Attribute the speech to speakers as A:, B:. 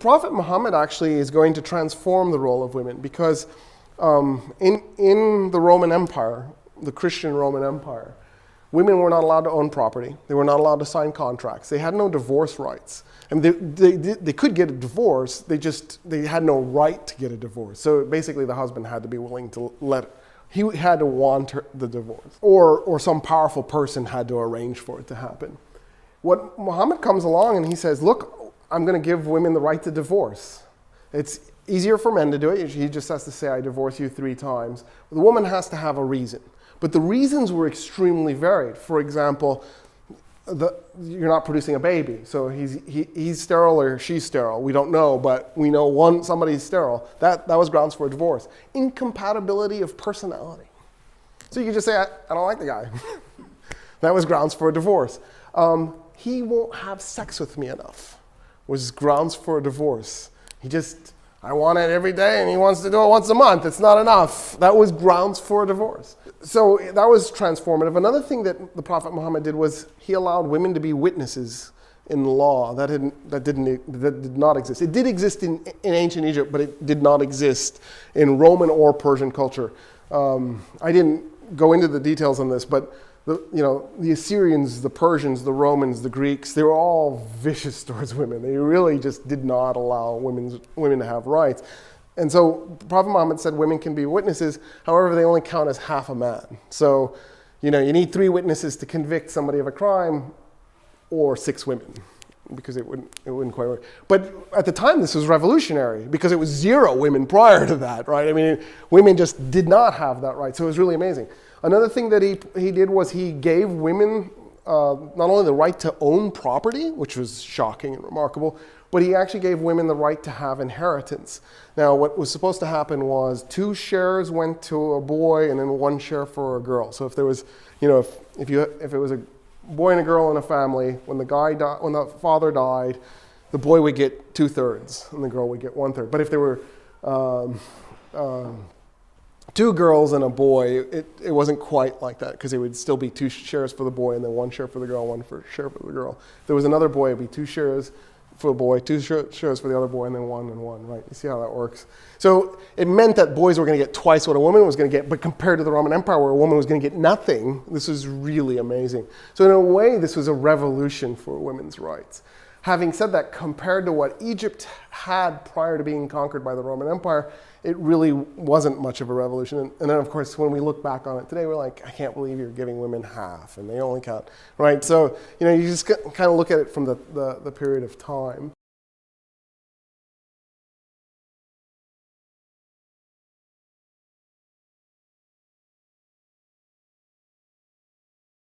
A: Prophet Muhammad actually is going to transform the role of women because in the Roman Empire, the Christian Roman Empire, women were not allowed to own property. They were not allowed to sign contracts. They had no divorce rights. And they could get a divorce, they had no right to get a divorce. So basically the husband had to be willing to he had to want the divorce. Or some powerful person had to arrange for it to happen. What Muhammad comes along and he says, look, I'm going to give women the right to divorce. It's easier for men to do it. He just has to say, I divorce you 3 times. The woman has to have a reason. But the reasons were extremely varied. For example, you're not producing a baby. So he's sterile or she's sterile. We don't know, but we know somebody's sterile. That was grounds for a divorce. Incompatibility of personality. So you could just say, I don't like the guy. That was grounds for a divorce. He won't have sex with me enough was grounds for a divorce. I want it every day and he wants to do it once a month. It's not enough. That was grounds for a divorce. So that was transformative. Another thing that the Prophet Muhammad did was he allowed women to be witnesses in law. That did not exist. It did exist in ancient Egypt, but it did not exist in Roman or Persian culture. I didn't go into the details on this, but the Assyrians, the Persians, the Romans, the Greeks, they were all vicious towards women. They really just did not allow women to have rights. And so Prophet Muhammad said women can be witnesses, however, they only count as half a man. So, you need 3 witnesses to convict somebody of a crime or 6 women, because it wouldn't quite work. But at the time, this was revolutionary because it was 0 women prior to that, right? I mean, women just did not have that right. So it was really amazing. Another thing that he did was he gave women not only the right to own property, which was shocking and remarkable, but he actually gave women the right to have inheritance. Now, what was supposed to happen was 2 shares went to a boy and then 1 share for a girl. So if there was, if it was a boy and a girl in a family, when the father died, the boy would get 2/3 and the girl would get 1/3. But if there were 2 girls and a boy, it wasn't quite like that because it would still be 2 shares for the boy and then 1 share for the girl, 1 share for the girl. If there was another boy, it'd be 2 shares for the boy, 2 shares for the other boy, and then 1 and 1, right? You see how that works? So it meant that boys were going to get twice what a woman was going to get, but compared to the Roman Empire where a woman was going to get nothing, this was really amazing. So in a way, this was a revolution for women's rights. Having said that, compared to what Egypt had prior to being conquered by the Roman Empire, it really wasn't much of a revolution. And then, of course, when we look back on it today, we're like, I can't believe you're giving women half, and they only count, right? So, you just kind of look at it from the period of time.